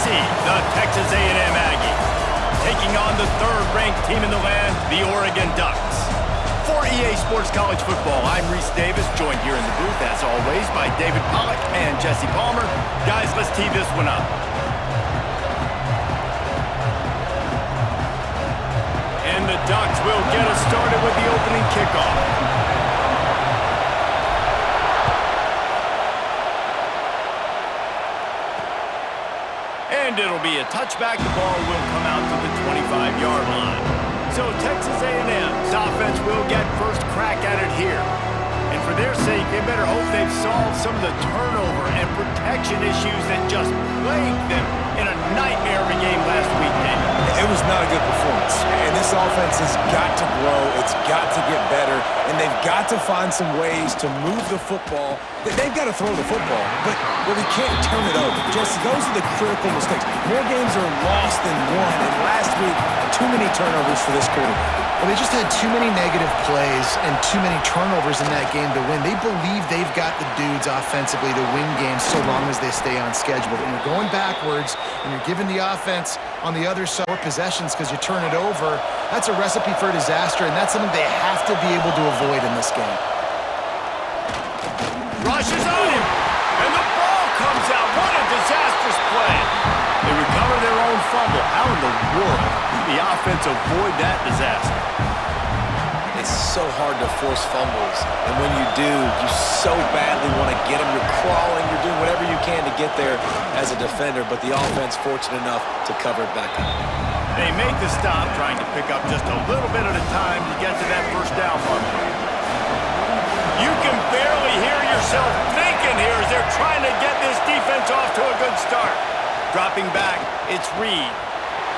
see the Texas A&M Aggies taking on the third-ranked team in the land, the Oregon Ducks. For EA Sports College Football, I'm Reese Davis, joined here in the booth, as always, by David Pollack and Jesse Palmer. Guys, let's tee this one up. And the Ducks will get us started with the opening kickoff. And it'll be a touchback. The ball will come out to the 25-yard line. So Texas A&M's offense will get first crack at it here. And for their sake, they better hope they've solved some of the turnover and protection issues that just plagued them in a nightmare of a game last week, David. It was not a good performance. And this offense has got to grow. It's got to get better. And they've got to find some ways to move the football. They've got to throw the football, but we can't turn it over. Just those are the critical mistakes. More games are lost than won. And last week, too many turnovers for this quarterback. Well, they just had too many negative plays and too many turnovers in that game to win. They believe they've got the dudes offensively to win games so long as they stay on schedule. But when you're going backwards and you're giving the offense on the other side more possessions because you turn it over, that's a recipe for disaster, and that's something they have to be able to avoid in this game. Rushes on him, and the ball comes out. What a disastrous play. They recover their own fumble. How in the world did the offense avoid that disaster? It's so hard to force fumbles, and when you do, you so badly want to get them. You're crawling, you're doing whatever you can to get there as a defender, but the offense fortunate enough to cover it back up. They make the stop, trying to pick up just a little bit at a time to get to that first down mark. You can barely hear yourself thinking here as they're trying to get this defense off to a good start. Dropping back, it's Reed.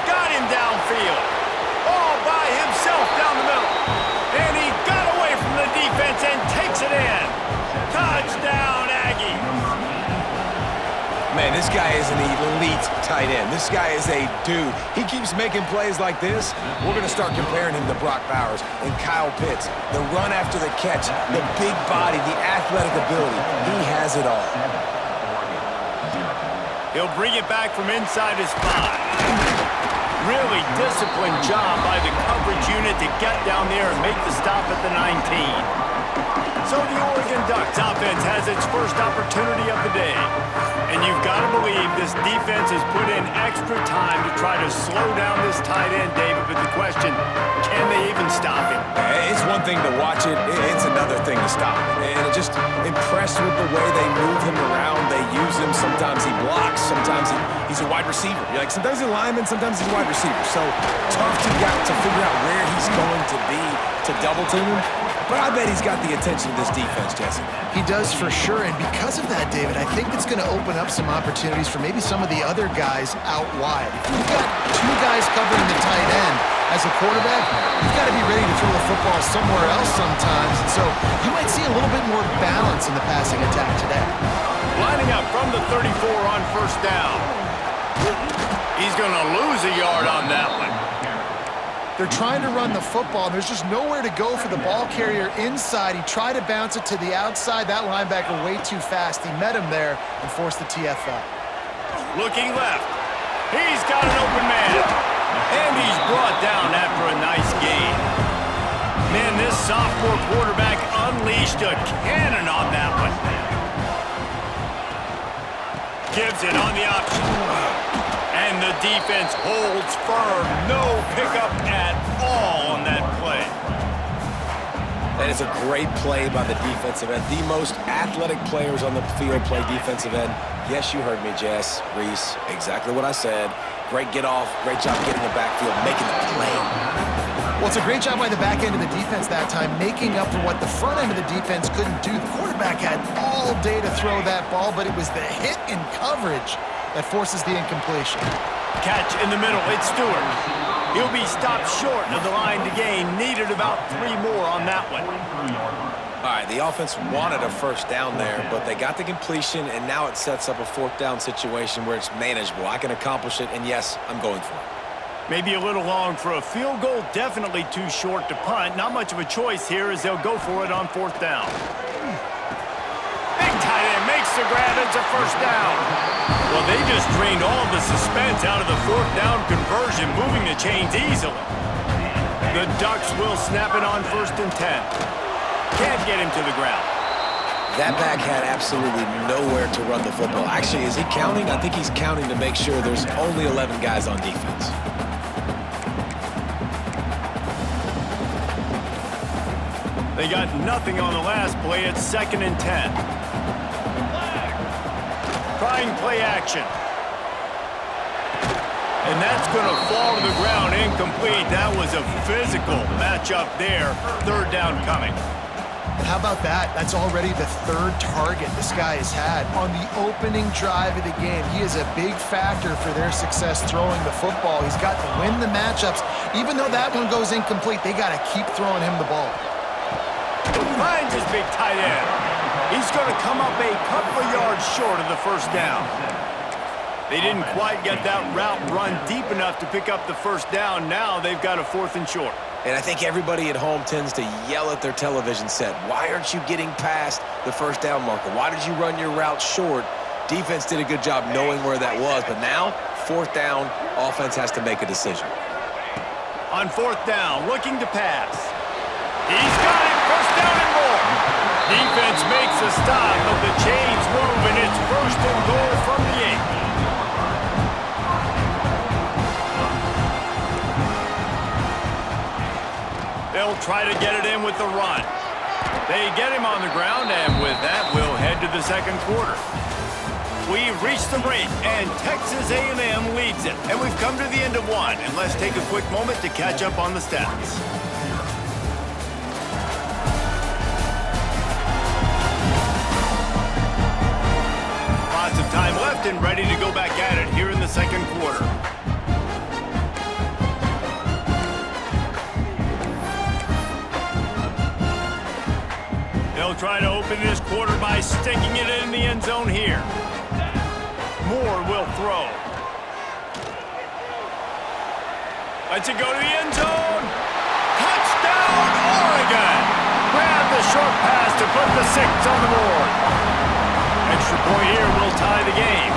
Got him downfield. All by himself down the middle. And he got away from the defense and takes it in. Touchdown, Aggies. Man, this guy is an elite tight end. This guy is a dude. He keeps making plays like this. We're going to start comparing him to Brock Bowers and Kyle Pitts. The run after the catch, the big body, the athletic ability. He has it all. He'll bring it back from inside his 5. Really disciplined job by the coverage unit to get down there and make the stop at the 19. So the Oregon Ducks offense has its first opportunity of the day. And you've got to believe this defense has put in extra time to try to slow down this tight end, David. But the question, can they even stop him? It's one thing to watch it. It's another thing to stop him. And just impressed with the way they move him around. They use him. Sometimes he blocks. Sometimes he's a wide receiver. You're like, sometimes he's a lineman. Sometimes he's a wide receiver. So tough to figure out where he's going to be to double team him. But I bet he's got the attention of this defense, Jesse. He does for sure, and because of that, David, I think it's going to open up some opportunities for maybe some of the other guys out wide. If you've got two guys covering the tight end as a quarterback, you've got to be ready to throw the football somewhere else sometimes, and so you might see a little bit more balance in the passing attack today. Lining up from the 34 on first down. He's going to lose a yard on that one. They're trying to run the football. There's just nowhere to go for the ball carrier inside. He tried to bounce it to the outside. That linebacker way too fast. He met him there and forced the TFL. Looking left. He's got an open man. And he's brought down after a nice gain. Man, this sophomore quarterback unleashed a cannon on that one. Gives it on the option. And the defense holds firm. No pickup at all on that play. That is a great play by the defensive end. The most athletic players on the field play defensive end. Yes, you heard me, Jess, Reese. Exactly what I said. Great get off. Great job getting the backfield, making the play. Well, it's a great job by the back end of the defense that time, making up for what the front end of the defense couldn't do. The quarterback had all day to throw that ball, but it was the hit in coverage that forces the incompletion. Catch in the middle. It's Stewart. He'll be stopped short of the line to gain. Needed about 3 more on that one. All right, the offense wanted a first down there, but they got the completion, and now it sets up a 4th down situation where it's manageable. I can accomplish it, and yes, I'm going for it. Maybe a little long for a field goal. Definitely too short to punt. Not much of a choice here as they'll go for it on 4th down. Big tight end makes the the grab. It's a first down. Well, they just drained all the suspense out of the fourth down conversion, moving the chains easily. The Ducks will snap it on 1st and 10. Can't get him to the ground. That back had absolutely nowhere to run the football. Actually, is he counting? I think he's counting to make sure there's only 11 guys on defense. They got nothing on the last play. It's 2nd and 10. Trying play action. And that's going to fall to the ground incomplete. That was a physical matchup there. 3rd down coming. How about that? That's already the 3rd target this guy has had on the opening drive of the game. He is a big factor for their success throwing the football. He's got to win the matchups. Even though that one goes incomplete, they got to keep throwing him the ball. Finds his big tight end. He's going to come up a couple of yards short of the 1st down. They didn't quite get that route run deep enough to pick up the 1st down. Now they've got a 4th and short. And I think everybody at home tends to yell at their television set, why aren't you getting past the 1st down marker? Why did you run your route short? Defense did a good job knowing where that was, but now, 4th down, offense has to make a decision. On 4th down, looking to pass. He's got it, 1st down and more. Defense makes a stop, but the chains move, and it's 1st and goal from the 8. They'll try to get it in with the run. They get him on the ground, and with that, we'll head to the 2nd quarter. We've reached the break, and Texas A&M leads it. And we've come to the end of one, and let's take a quick moment to catch up on the stats. Lots of time left and ready to go back at it here in the 2nd quarter. They'll try to open this quarter by sticking it in the end zone here. Moore will throw. Lets it go to the end zone. Touchdown, Oregon! Grab the short pass to put the 6 on the board. Extra point here will tie the game.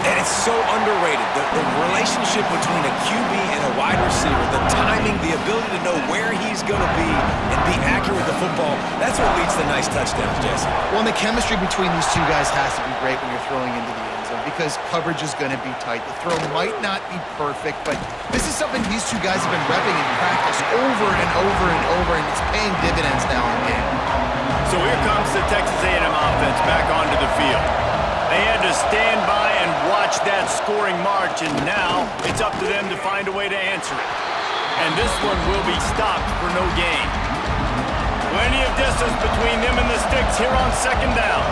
And it's so underrated. The relationship between a QB and a wide receiver, the timing, the ability to know where he's going to be and be accurate with the football, that's what leads to nice touchdowns, Jesse. Well, and the chemistry between these two guys has to be great when you're throwing into the end zone because coverage is going to be tight. The throw might not be perfect, but this is something these two guys have been repping in practice over and over and over, and it's paying dividends now in game. So here comes the Texas A&M offense back onto the field. They had to stand by and watch that scoring march, and now it's up to them to find a way to answer it. And this one will be stopped for no gain. Plenty of distance between them and the sticks here on 2nd down.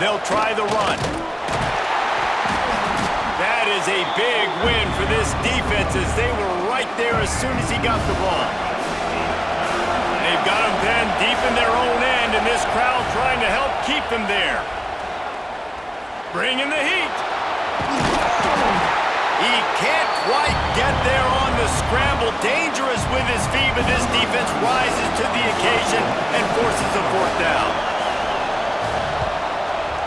They'll try the run. That is a big win for this defense as they were right there as soon as he got the ball. They've got him then deep in their own end, and this crowd trying to help keep them there. Bringing the heat. He can't quite get there on the scramble. Dangerous with his feet, but this defense rises to the occasion and forces a 4th down.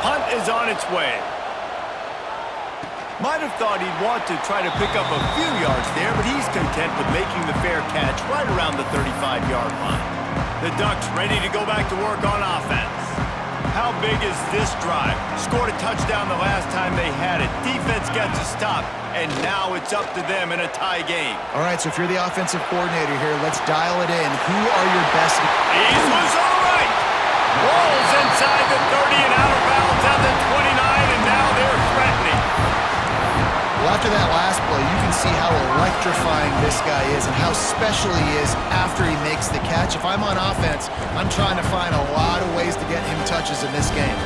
Punt is on its way. Might have thought he'd want to try to pick up a few yards there, but he's content with making the fair catch right around the 35-yard line. The Ducks ready to go back to work on offense. How big is this drive? Scored a touchdown the last time they had it. Defense gets a stop, and now it's up to them in a tie game. All right, so if you're the offensive coordinator here, let's dial it in. Who are your best? He's loose all right. Rolls inside the 30 and out of bounds at the 29, and now they're threatening. Well, after that last play, you can see how electrifying this guy is and how special he is after he makes the catch. If I'm on offense, I'm trying to find a lot of ways to get him touches in this game.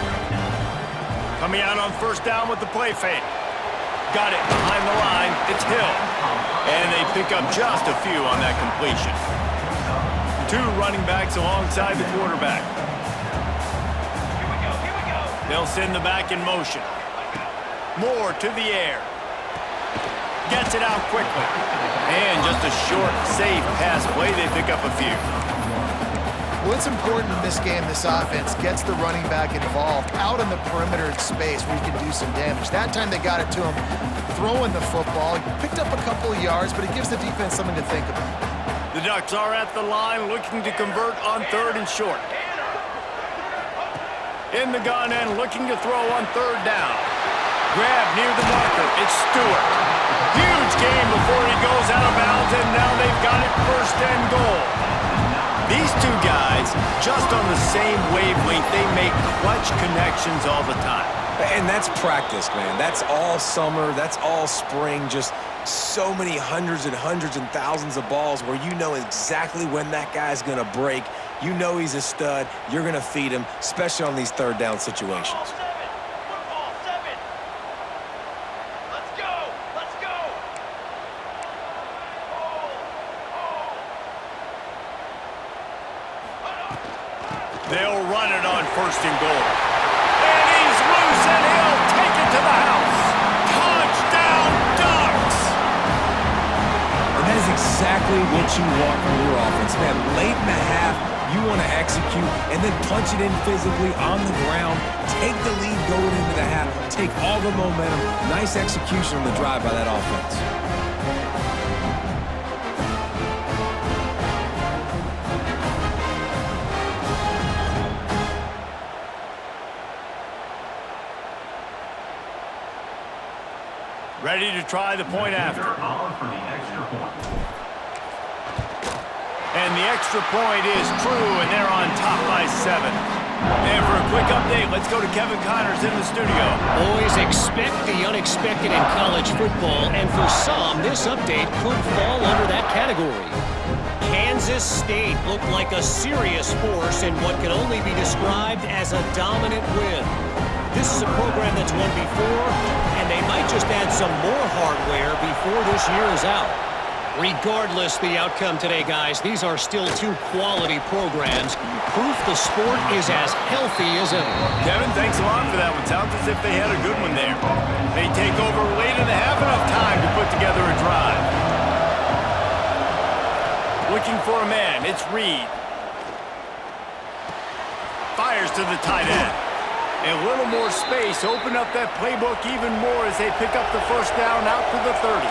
Coming out on 1st down with the play fake. Got it behind the line. It's Hill. And they pick up just a few on that completion. 2 running backs alongside the quarterback. They'll send the back in motion. Moore to the air. Gets it out quickly. And just a short, safe pass play. They pick up a few. What's important in this game, this offense gets the running back involved out in the perimeter space where you can do some damage. That time they got it to him throwing the football. He picked up a couple of yards, but it gives the defense something to think about. The Ducks are at the line looking to convert on 3rd and short. In the gun and looking to throw on 3rd down. Grab near the marker. It's Stewart. Huge game before he goes out of bounds, and now they've got it 1st and goal. These two guys, just on the same wavelength, they make clutch connections all the time. And that's practice, man. That's all summer. That's all spring. Just so many hundreds and thousands of balls where you know exactly when that guy's going to break. You know he's a stud. You're going to feed him, especially on these 3rd down situations. They'll run it on 1st and goal. And he's loose, and he'll take it to the house. Touchdown, Ducks! And that is exactly what you want from your offense, man. Late in the half, you want to execute and then punch it in physically on the ground. Take the lead going into the half. Take all the momentum. Nice execution on the drive by that offense. Ready to try the point after. And the extra point is true, and they're on top by 7. And for a quick update, let's go to Kevin Connors in the studio. Always expect the unexpected in college football, and for some, this update could fall under that category. Kansas State looked like a serious force in what can only be described as a dominant win. This is a program that's won before, and they might just add some more hardware before this year is out. Regardless the outcome today, guys, these are still 2 quality programs. Proof the sport is as healthy as ever. Kevin, thanks a lot for that one. Sounds as if they had a good one there. They take over late and have enough time to put together a drive. Looking for a man. It's Reed. Fires to the tight end. A little more space. Open up that playbook even more as they pick up the 1st down out to the 30.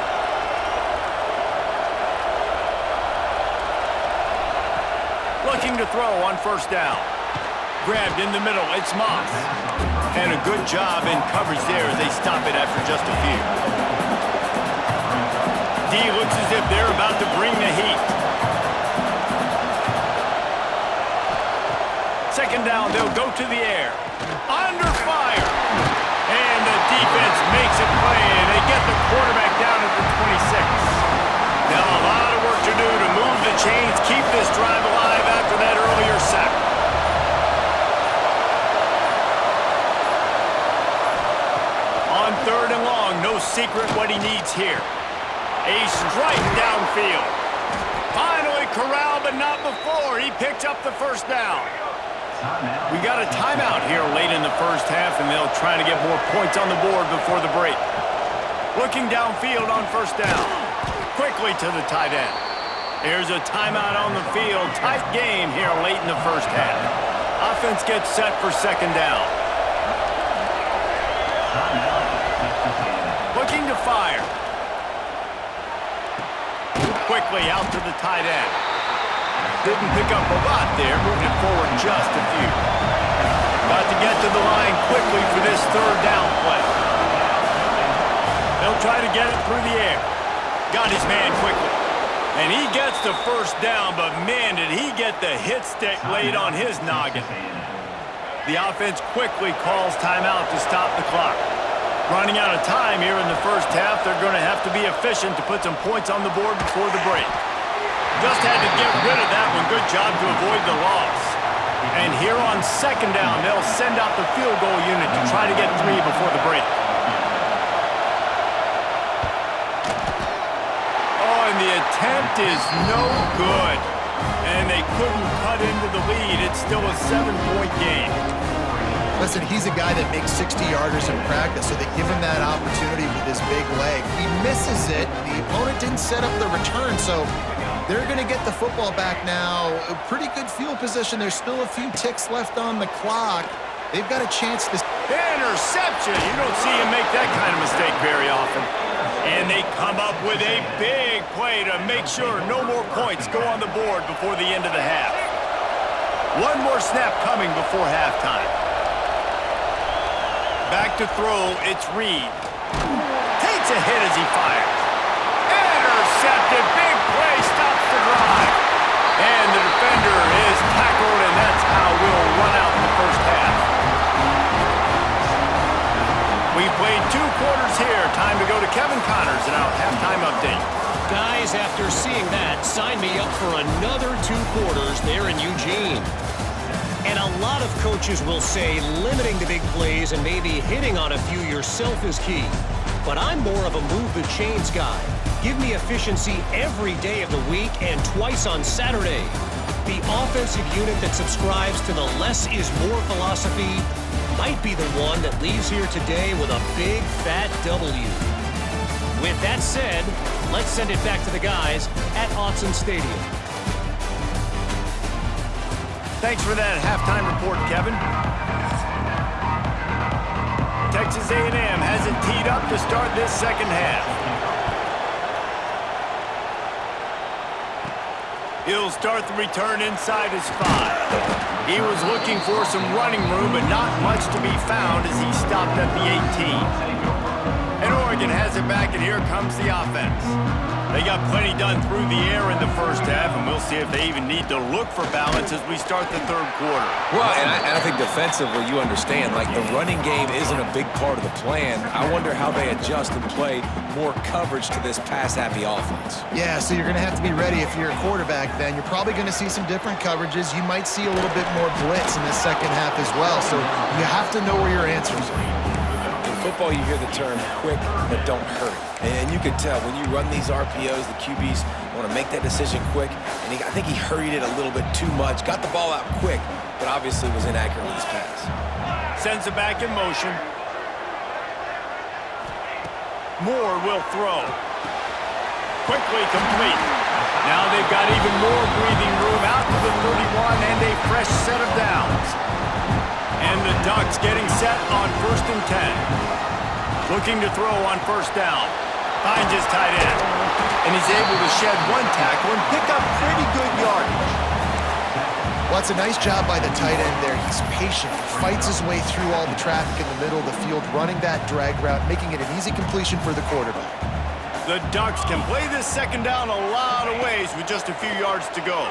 Looking to throw on 1st down. Grabbed in the middle. It's Moss. And a good job in coverage there as they stop it after just a few. D looks as if they're about to bring the heat. 2nd down, they'll go to the air. Under fire. And the defense makes it play, and they get the quarterback down at the 26. Now a lot of work to do to move the chains, keep this drive alive after that earlier sack. On 3rd and long, no secret what he needs here. A strike downfield. Finally corralled, but not before. He picked up the 1st down. We got a timeout here late in the 1st half, and they'll try to get more points on the board before the break. Looking downfield on 1st down. Quickly to the tight end. Here's a timeout on the field. Tight game here late in the 1st half. Offense gets set for 2nd down. Looking to fire. Quickly out to the tight end. Didn't pick up a lot there, moving it forward just a few. Got to get to the line quickly for this 3rd down play. They'll try to get it through the air. Got his man quickly. And he gets the 1st down, but man, did he get the hit stick laid on his noggin. The offense quickly calls timeout to stop the clock. Running out of time here in the 1st half, they're going to have to be efficient to put some points on the board before the break. Just had to get rid of that one. Good job to avoid the loss. And here on 2nd down, they'll send out the field goal unit to try to get 3 before the break. Oh, and the attempt is no good. And they couldn't cut into the lead. It's still a 7-point game. Listen, he's a guy that makes 60-yarders in practice, so they give him that opportunity with his big leg. He misses it. The opponent didn't set up the return, so they're going to get the football back now. A pretty good field position. There's still a few ticks left on the clock. They've got a chance to... Interception! You don't see him make that kind of mistake very often. And they come up with a big play to make sure no more points go on the board before the end of the half. One more snap coming before halftime. Back to throw, it's Reed. Takes a hit as he fires. Intercepted, big play, stops the drive. And the defender is tackled, and that's how we'll run out in the first half. We've played 2 quarters here. Time to go to Kevin Connors in our halftime update. Guys, after seeing that, sign me up for another 2 quarters there in Eugene. And a lot of coaches will say limiting the big plays and maybe hitting on a few yourself is key. But I'm more of a move the chains guy. Give me efficiency every day of the week and twice on Saturday. The offensive unit that subscribes to the less is more philosophy might be the one that leaves here today with a big fat W. With that said, let's send it back to the guys at Autzen Stadium. Thanks for that halftime report, Kevin. Texas A&M has it teed up to start this second half. He'll start the return inside his 5. He was looking for some running room, but not much to be found as he stopped at the 18. And Oregon has it back, and here comes the offense. They got plenty done through the air in the first half, and we'll see if they even need to look for balance as we start the third quarter. Well, and I think defensively, you understand, like the running game isn't a big part of the plan. I wonder how they adjust and play more coverage to this pass-happy offense. Yeah, so you're going to have to be ready if you're a quarterback then. You're probably going to see some different coverages. You might see a little bit more blitz in the second half as well, so you have to know where your answers are. In football, you hear the term quick, but don't hurry. And you can tell when you run these RPOs, the QBs want to make that decision quick. And I think he hurried it a little bit too much, got the ball out quick, but obviously was inaccurate with his pass. Sends it back in motion. Moore will throw. Quickly complete. Now they've got even more breathing room out to the 31 and a fresh set of downs. And the Ducks getting set on 1st and 10. Looking to throw on 1st down. Finds his tight end. And he's able to shed 1 tackle and pick up pretty good yardage. Well, it's a nice job by the tight end there. He's patient. He fights his way through all the traffic in the middle of the field, running that drag route, making it an easy completion for the quarterback. The Ducks can play this second down a lot of ways with just a few yards to go.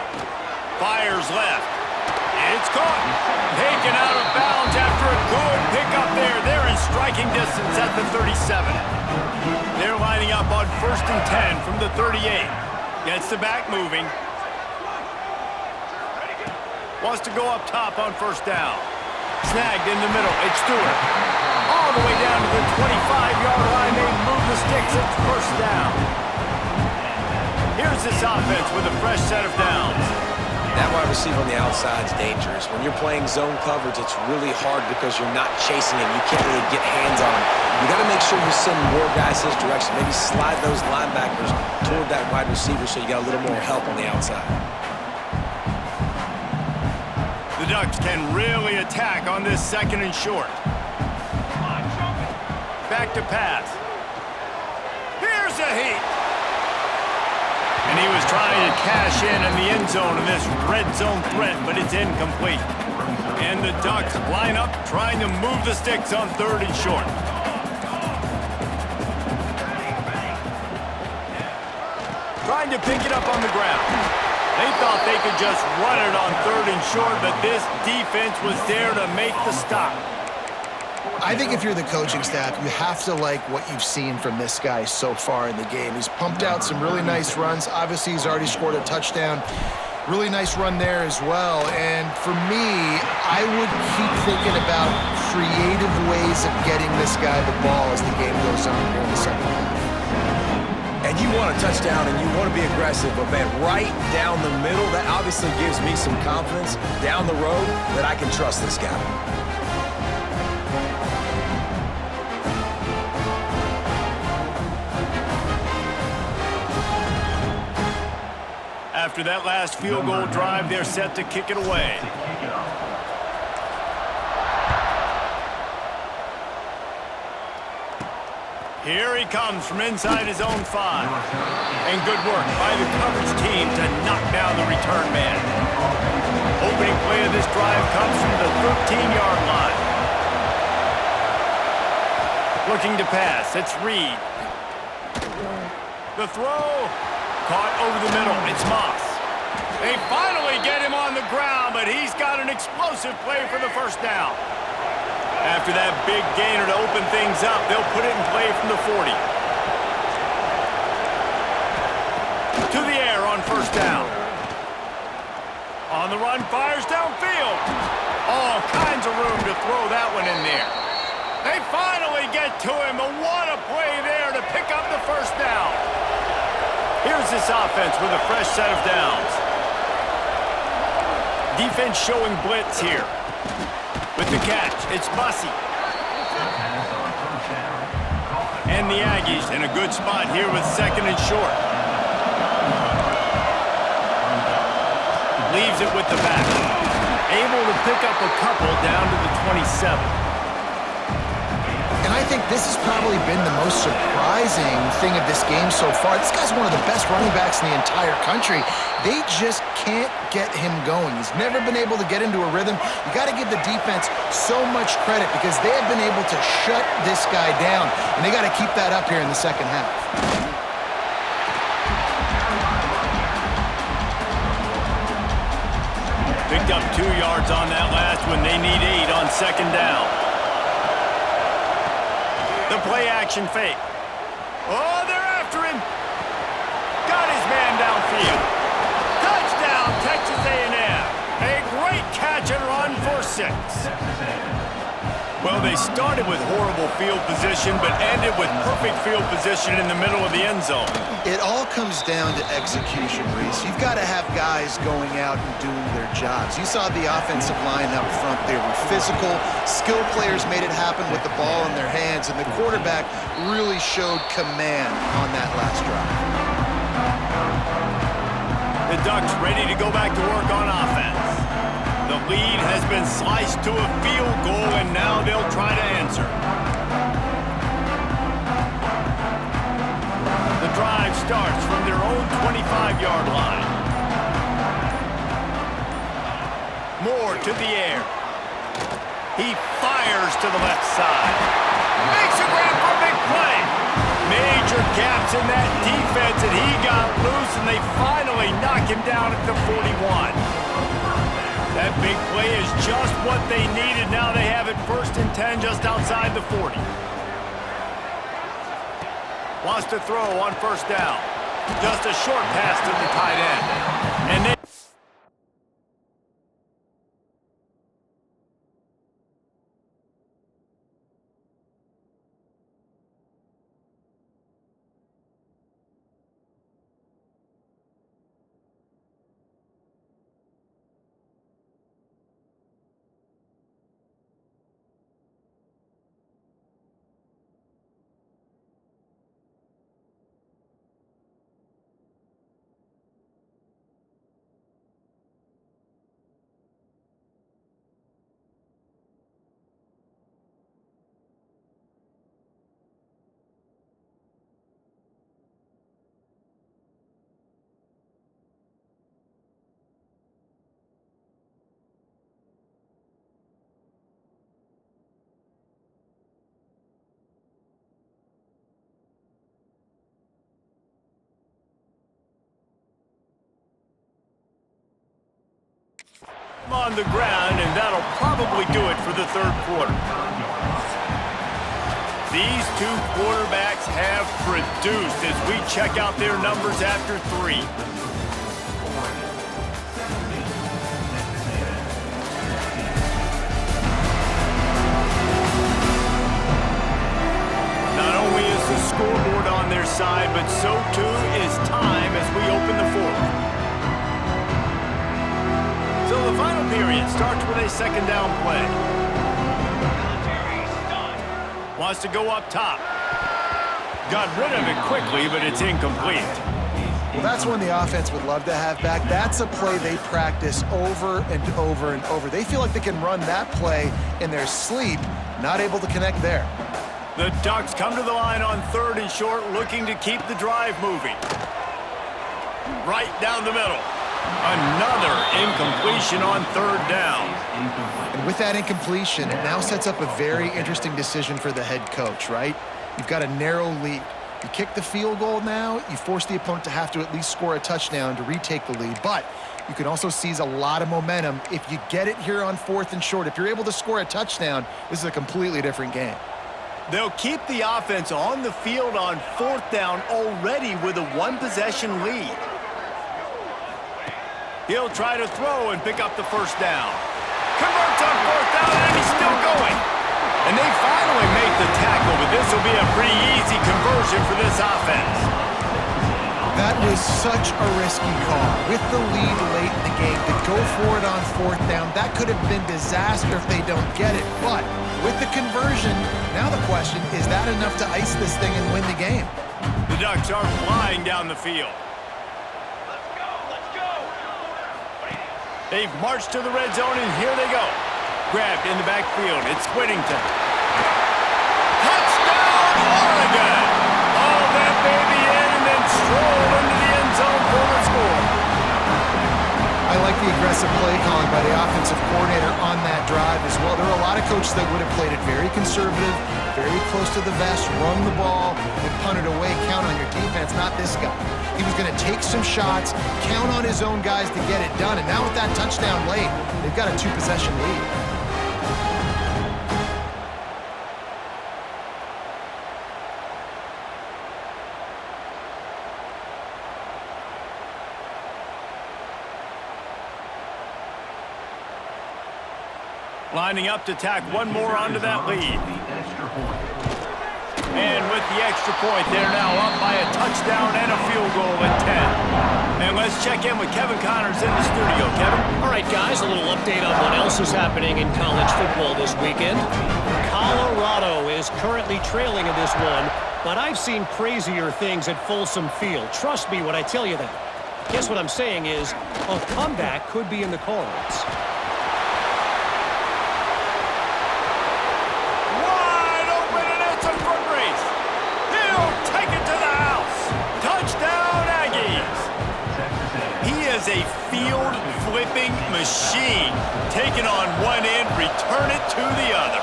Fires left. It's caught. Taken out of bounds after a good pickup there. They're in striking distance at the 37. They're lining up on 1st and 10 from the 38. Gets the back moving. Wants to go up top on 1st down. Snagged in the middle. It's Stewart. All the way down to the 25-yard line. They move the sticks. It's 1st down. Here's this offense with a fresh set of downs. That wide receiver on the outside is dangerous. When you're playing zone coverage, it's really hard because you're not chasing him. You can't really get hands on him. You got to make sure you send more guys his direction. Maybe slide those linebackers toward that wide receiver so you got a little more help on the outside. The Ducks can really attack on this 2nd and short. Back to pass. Here's a heat. And he was trying to cash in the end zone in this red zone threat, but it's incomplete. And the Ducks line up trying to move the sticks on 3rd and short. Trying to pick it up on the ground. They thought they could just run it on 3rd and short, but this defense was there to make the stop. I think if you're the coaching staff, you have to like what you've seen from this guy so far in the game. He's pumped out some really nice runs. Obviously, he's already scored a touchdown. Really nice run there as well. And for me, I would keep thinking about creative ways of getting this guy the ball as the game goes on here in the second half. And you want a touchdown and you want to be aggressive, but man, right down the middle, that obviously gives me some confidence down the road that I can trust this guy. After that last field goal drive, they're set to kick it away. Here he comes from inside his own 5. And good work by the coverage team to knock down the return man. Opening play of this drive comes from the 13-yard line. Looking to pass, it's Reed. The throw, caught over the middle, it's Moss. They finally get him on the ground, but he's got an explosive play for the first down. After that big gainer to open things up, they'll put it in play from the 40. To the air on first down. On the run, fires downfield. All kinds of room to throw that one in there. They finally get to him, but what a play there to pick up the first down. Here's this offense with a fresh set of downs. Defense showing blitz here. With the catch, it's Bussey. And the Aggies in a good spot here with second and short. Leaves it with the back. Able to pick up a couple down to the 27. And I think this has probably been the most surprising thing of this game so far. This guy's one of the best running backs in the entire country. They just can't get him going. He's never been able to get into a rhythm. You got to give the defense so much credit because they have been able to shut this guy down, and they got to keep that up here in the second half. Picked up 2 yards on that last one. They need 8 on second down. The play-action fake. Oh, they're after him. Got his man downfield. Touchdown, Texas A&M. A great catch and run for 6. Well, they started with horrible field position, but ended with perfect field position in the middle of the end zone. It all comes down to execution, Reese. You've got to have guys going out and doing their jobs. You saw the offensive line up front. They were physical. Skilled players made it happen with the ball in their hands, and the quarterback really showed command on that last drive. The Ducks ready to go back to work on offense. The lead has been sliced to a field goal, and now they'll try to answer. The drive starts from their own 25-yard line. Moore to the air. He fires to the left side. Makes a grab for a big play. Major gaps in that defense, and he got loose, and they finally knock him down at the 41. That big play is just what they needed. Now they have it 1st and 10 just outside the 40. Wants to throw on first down. Just a short pass to the tight end. And they on the ground, and that'll probably do it for the 3rd quarter. These 2 quarterbacks have produced as we check out their numbers after 3. Not only is the scoreboard on their side, but so too is time as we open the 4th. So the final period starts with a second down play. Wants to go up top. Got rid of it quickly, but it's incomplete. Well, that's one the offense would love to have back. That's a play they practice over and over and over. They feel like they can run that play in their sleep, not able to connect there. The Ducks come to the line on 3rd and short, looking to keep the drive moving. Right down the middle. Another incompletion on 3rd down. And with that incompletion, it now sets up a very interesting decision for the head coach, right? You've got a narrow lead. You kick the field goal now, you force the opponent to have to at least score a touchdown to retake the lead. But you can also seize a lot of momentum if you get it here on 4th and short. If you're able to score a touchdown, this is a completely different game. They'll keep the offense on the field on 4th down already with a 1-possession lead. He'll try to throw and pick up the 1st down. Converts on 4th down, and he's still going. And they finally make the tackle, but this will be a pretty easy conversion for this offense. That was such a risky call. With the lead late in the game, to go for it on 4th down, that could have been disaster if they don't get it. But with the conversion, now the question, is that enough to ice this thing and win the game? The Ducks are flying down the field. They've marched to the red zone, and here they go. Grabbed in the backfield. It's Whittington. Touchdown, Oregon! All that baby in and then stroll into the end zone for the score. I like the aggressive play calling by the offensive coordinator on that drive as well. There are a lot of coaches that would have played it very conservative, very close to the vest, run the ball, and punt it away, count on your defense. Not this guy. He was going to take some shots, count on his own guys to get it done. And now with that touchdown late, they've got a 2-possession lead. Lining up to tack one more onto that lead. And with the extra point, they're now up by a touchdown and a field goal at 10. And let's check in with Kevin Connors in the studio. Kevin? All right, guys, a little update on what else is happening in college football this weekend. Colorado is currently trailing in this one, but I've seen crazier things at Folsom Field. Trust me when I tell you that. Guess what I'm saying is a comeback could be in the cards. A field-flipping machine. Taking on one end, return it to the other.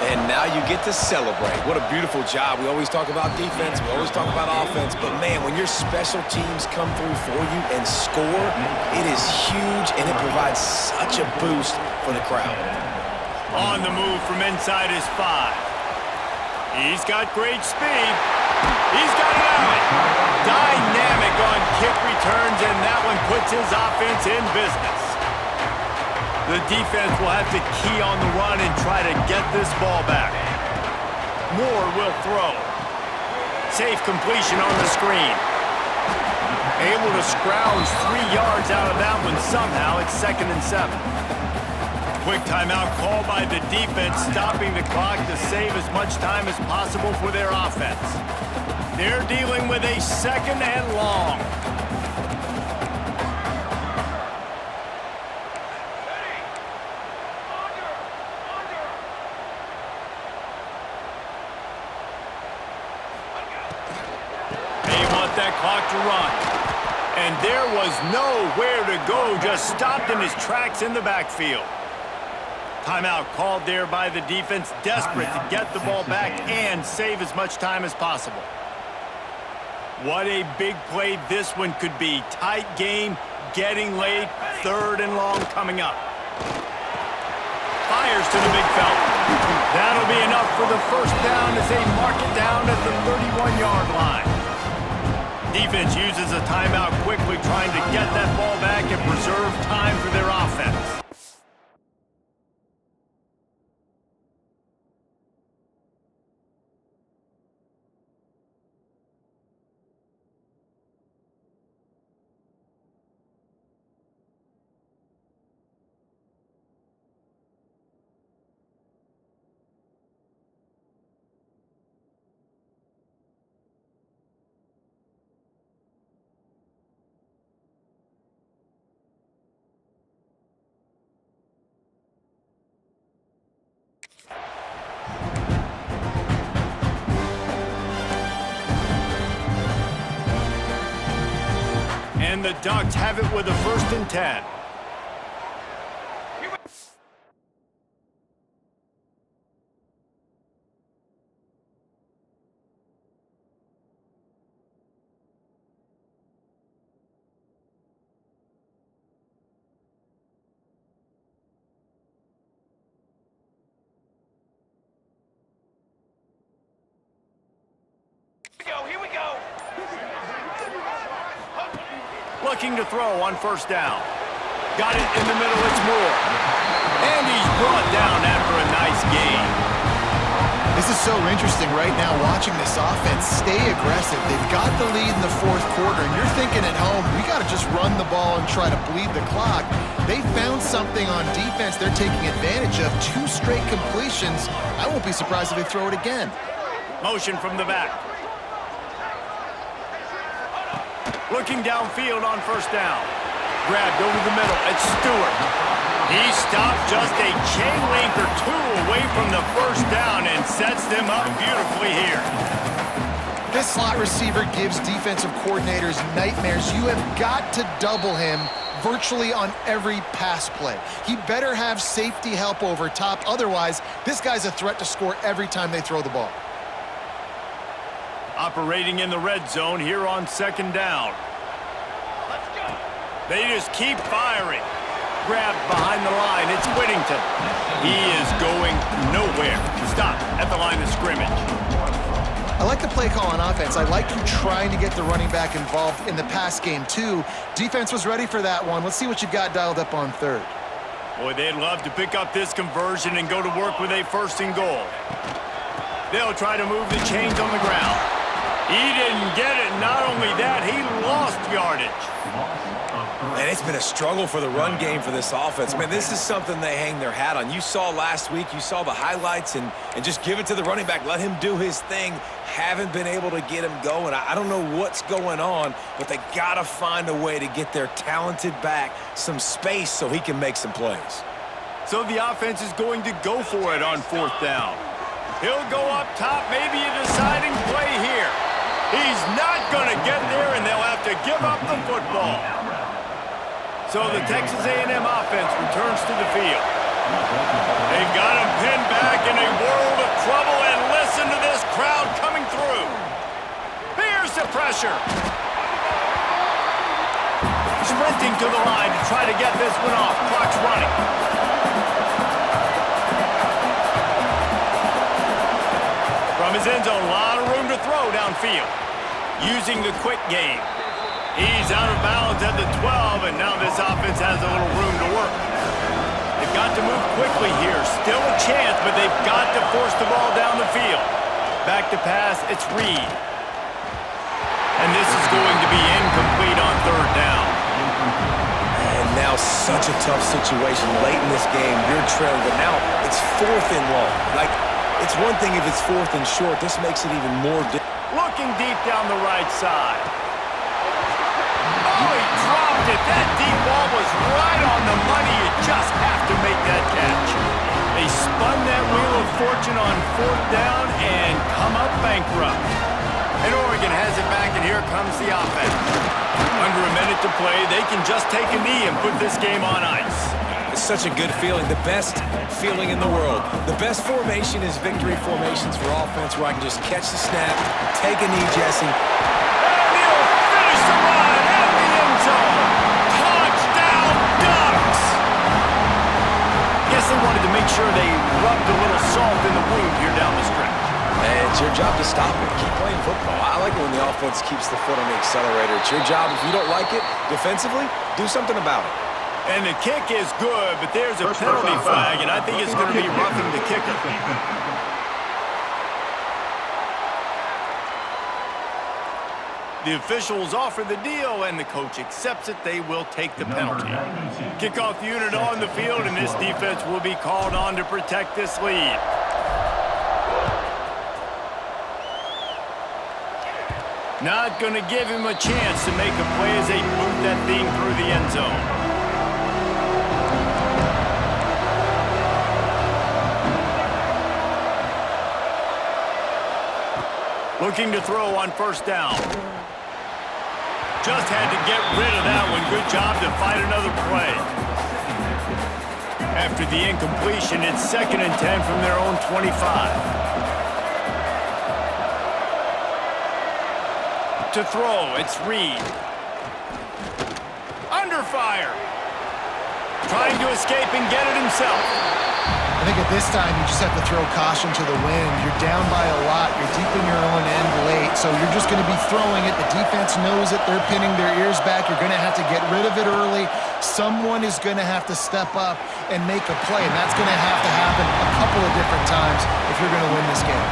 And now you get to celebrate. What a beautiful job. We always talk about defense. We always talk about offense. But, man, when your special teams come through for you and score, it is huge, and it provides such a boost for the crowd. On the move from inside his 5. He's got great speed. He's got it out. Dynamic on kick returns, and that one puts his offense in business. The defense will have to key on the run and try to get this ball back. Moore will throw. Safe completion on the screen. Able to scrounge 3 yards out of that one somehow. It's 2nd and 7. Quick timeout called by the defense, stopping the clock to save as much time as possible for their offense. They're dealing with a 2nd and long. They want that clock to run. And there was nowhere to go, just stopped in his tracks in the backfield. Timeout called there by the defense, desperate to get the ball back and save as much time as possible. What a big play this one could be. Tight game, getting late, 3rd and long coming up. Fires to the big fella. That'll be enough for the 1st down as they mark it down at the 31-yard line. Defense uses a timeout quickly, trying to get that ball back and preserve time for their offense. And the Ducks have it with a 1st and 10. Here we go. Looking to throw on 1st down. Got it in the middle, it's Moore. And he's brought down after a nice gain. This is so interesting right now watching this offense stay aggressive. They've got the lead in the 4th quarter, and you're thinking at home, we got to just run the ball and try to bleed the clock. They found something on defense they're taking advantage of. 2 straight completions. I won't be surprised if they throw it again. Motion from the back. Looking downfield on 1st down. Grabbed over the middle. It's Stewart. He stopped just a chain link or 2 away from the 1st down and sets them up beautifully here. This slot receiver gives defensive coordinators nightmares. You have got to double him virtually on every pass play. He better have safety help over top. Otherwise, this guy's a threat to score every time they throw the ball. Operating in the red zone here on 2nd down. Let's go. They just keep firing. Grabbed behind the line. It's Whittington. He is going nowhere. Stop at the line of scrimmage. I like the play call on offense. I like you trying to get the running back involved in the pass game, too. Defense was ready for that one. Let's see what you've got dialed up on 3rd. Boy, they'd love to pick up this conversion and go to work with a 1st and goal. They'll try to move the chains on the ground. He didn't get it. Not only that, he lost yardage. And it's been a struggle for the run game for this offense. Man, this is something they hang their hat on. You saw last week, you saw the highlights, and just give it to the running back. Let him do his thing. Haven't been able to get him going. I don't know what's going on, but they got to find a way to get their talented back some space so he can make some plays. So the offense is going to go for it on 4th down. He'll go up top, maybe a deciding play here. He's not going to get there, and they'll have to give up the football. So the Texas A&M offense returns to the field. They've got him pinned back in a world of trouble, and listen to this crowd coming through. Here's the pressure. Sprinting to the line to try to get this one off. Clock's running. From his end zone, a lot of room to throw downfield. Using the quick game. He's out of bounds at the 12, and now this offense has a little room to work. They've got to move quickly here. Still a chance, but they've got to force the ball down the field. Back to pass, it's Reed. And this is going to be incomplete on 3rd down. And now such a tough situation late in this game. You're trailing, but now it's 4th and long. Like, it's one thing if it's 4th and short. This makes it even more difficult. Looking deep down the right side. Oh, he dropped it. That deep ball was right on the money. You just have to make that catch. They spun that wheel of fortune on 4th down and come up bankrupt. And Oregon has it back, and here comes the offense. Under a minute to play, they can just take a knee and put this game on ice. It's such a good feeling, the best feeling in the world. The best formation is victory formations for offense, where I can just catch the snap, take a knee, Jesse. And he'll finish the run at the end zone. Touchdown, Ducks! Guess they wanted to make sure they rubbed a little salt in the wound here down the stretch. And it's your job to stop it. Keep playing football. I like it when the offense keeps the foot on the accelerator. It's your job. If you don't like it defensively, do something about it. And the kick is good, but there's a penalty flag, and I think it's going to be roughing the kicker. The officials offer the deal, and the coach accepts it. They will take the penalty. Kickoff unit on the field, and this defense will be called on to protect this lead. Not going to give him a chance to make a play as they boot that thing through the end zone. Looking to throw on 1st down. Just had to get rid of that one. Good job to fight another play. After the incompletion, it's 2nd and 10 from their own 25. To throw, it's Reed. Under fire. Trying to escape and get it himself. I think at this time, you just have to throw caution to the wind. You're down by a lot. You're deep in your own end late, so you're just going to be throwing it. The defense knows it. They're pinning their ears back. You're going to have to get rid of it early. Someone is going to have to step up and make a play, and that's going to have to happen a couple of different times if you're going to win this game.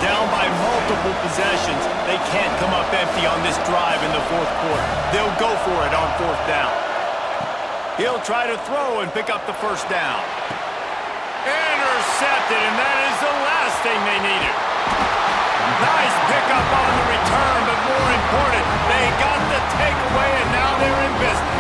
Down by multiple possessions. They can't come up empty on this drive in the 4th quarter. They'll go for it on 4th down. He'll try to throw and pick up the 1st down. Intercepted, and that is the last thing they needed. Nice pickup on the return, but more important, they got the takeaway, and now they're in business.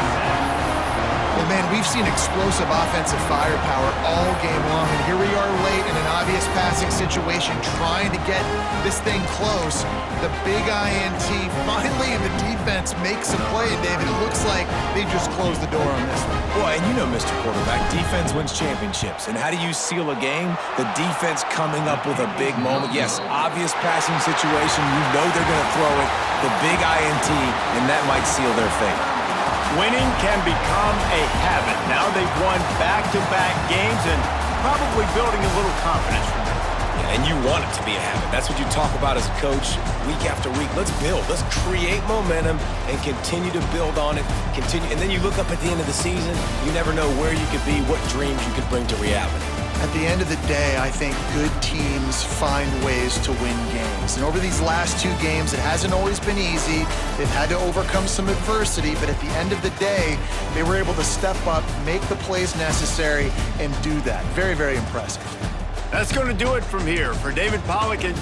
Well, man, we've seen explosive offensive firepower all game long, and here we are late in an obvious passing situation trying to get this thing close. The big INT, finally the defense makes a play, and David, it looks like they just closed the door on this one. Boy, and you know, Mr. Quarterback, defense wins championships. And how do you seal a game? The defense coming up with a big moment. Yes, obvious passing situation. You know they're going to throw it. The big INT, and that might seal their fate. Winning can become a habit. Now they've won back-to-back games and probably building a little confidence from them. Yeah, and you want it to be a habit. That's what you talk about as a coach week after week. Let's build. Let's create momentum and continue to build on it. Continue, and then you look up at the end of the season, you never know where you could be, what dreams you could bring to reality. At the end of the day, I think good teams find ways to win games. And over these last 2 games, it hasn't always been easy. They've had to overcome some adversity, but at the end of the day, they were able to step up, make the plays necessary, and do that. Very, very impressive. That's going to do it from here. For David Pollack and